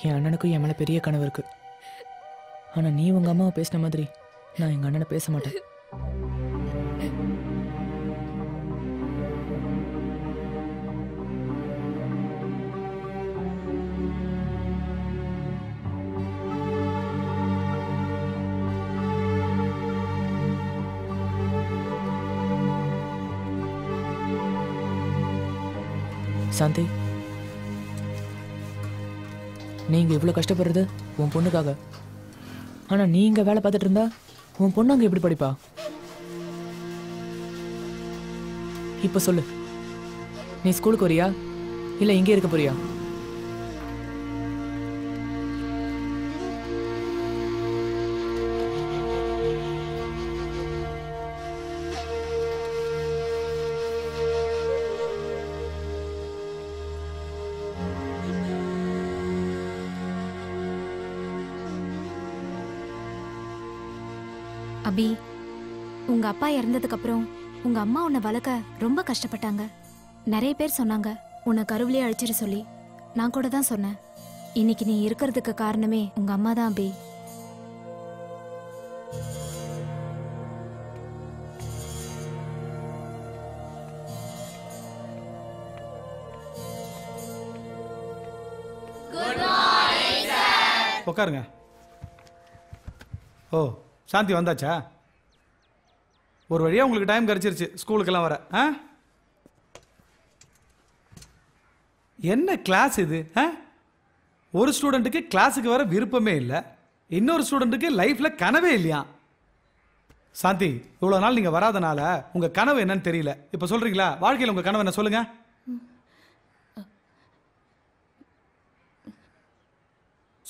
என் அண்ணனுக்கும் என் மேலே பெரிய கனவு இருக்கு. ஆனால் நீ உங்கள் அம்மாவை பேசின மாதிரி நான் எங்கள் அண்ணனை பேச மாட்டேன். சாந்தி, நீங்க இவ்வளோ கஷ்டப்படுறது உன் பொண்ணுக்காக. ஆனால் நீ இங்கே வேலை பார்த்துட்டு இருந்தா உன் பொண்ணு அங்கே எப்படி படிப்பா? இப்போ சொல்லு, நீ ஸ்கூலுக்கு வரியா இல்லை இங்கே இருக்க போறியா? அபி, உங்க அப்பா இறந்ததுக்கு அப்புறம் உங்க அம்மா உன்னை வளர்க்க ரொம்ப கஷ்டப்பட்டாங்க. நிறைய பேர் சொன்னாங்க உன்னை கருவிலே அழிச்சிட சொல்லி. நான் கூட தான் சொன்னேன். இன்னைக்கு நீ இருக்கிறதுக்கு காரணமே உங்க அம்மா தான் அபி. உட்காருங்க. ஓ, சாந்தி வந்தாச்சா? ஒரு வழியாக உங்களுக்கு டைம் கிடச்சிருச்சு ஸ்கூலுக்கெல்லாம் வர. ஆ, என்ன கிளாஸ் இது? ஒரு ஸ்டூடெண்ட்டுக்கு கிளாஸுக்கு வர விருப்பமே இல்லை, இன்னொரு ஸ்டூடெண்ட்டுக்கு லைஃப்பில் கனவே இல்லையா? சாந்தி, இவ்வளோ நாள் நீங்கள் வராதனால உங்கள் கனவு என்னன்னு தெரியல. இப்போ சொல்கிறீங்களா? வாழ்க்கையில் உங்கள் கனவு என்ன சொல்லுங்கள்.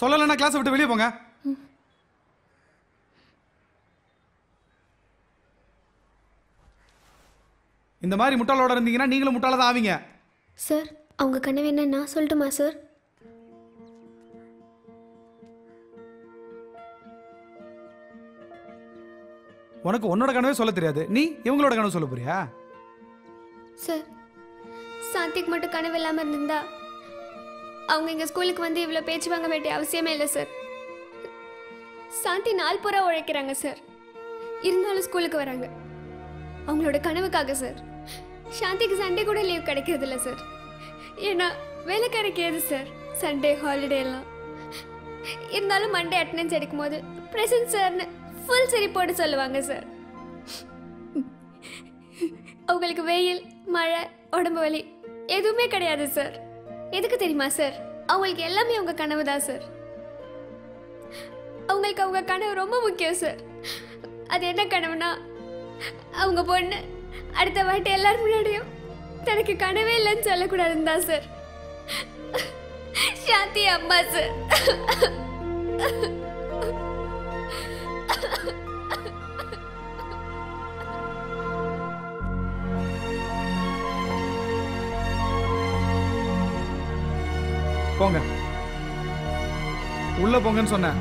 சொல்லலைன்னா கிளாஸை விட்டு வெளியே போங்க. இந்த மாதிரி முட்டாளோட இருந்தீங்கன்னா நீங்களும் முட்டாள தான் ஆவீங்க. சார் அவங்க கனவு என்ன நான் சொல்லட்டுமா சார்? உனக்கு உன்னோட கனவே சொல்ல தெரியாது, நீ இவங்களோட கனவு சொல்ல போறியா? சார் சாந்திக்கு மட்டும் கனவு இல்லாமல் இருந்திருந்தா அவங்க எங்கள் ஸ்கூலுக்கு வந்து இவ்வளோ பேச்சு வாங்க வேண்டிய அவசியமே இல்லை சார். சாந்தி நாள் பூரா உழைக்கிறாங்க சார், இருந்தாலும் ஸ்கூலுக்கு வராங்க அவங்களோட கனவுக்காக சார். சாந்திக்கு சண்டே கூட லீவ் கிடைக்கிறது இல்லை சார், ஏன்னா வேலைக்காரருக்கு ஏது சார் சண்டே ஹாலிடே எல்லாம். இருந்தாலும் மண்டே அட்டெண்டன்ஸ் எடுக்கும் போது பிரசன்ட் சார்னு ஃபுல் சிரிப்போடு சொல்லுவாங்க சார். அவங்களுக்கு வெயில் மழை உடம்பு வலி எதுவுமே கிடையாது சார். எதுக்கு தெரியுமா சார்? அவங்களுக்கு எல்லாமே அவங்க கனவு தான் சார். அவங்களுக்கு அவங்க கனவு ரொம்ப முக்கியம் சார். அது என்ன கனவுனா அவங்க பொண்ணு அடுத்த வாட்டி எல்லாரும் முன்னாடியும் தனக்கு கனவே இல்லைன்னு சொல்லக்கூடாதுன்னு தான் சார். சாந்தி அம்மா சார். போங்க உள்ள போங்கன்னு சொன்னேன்.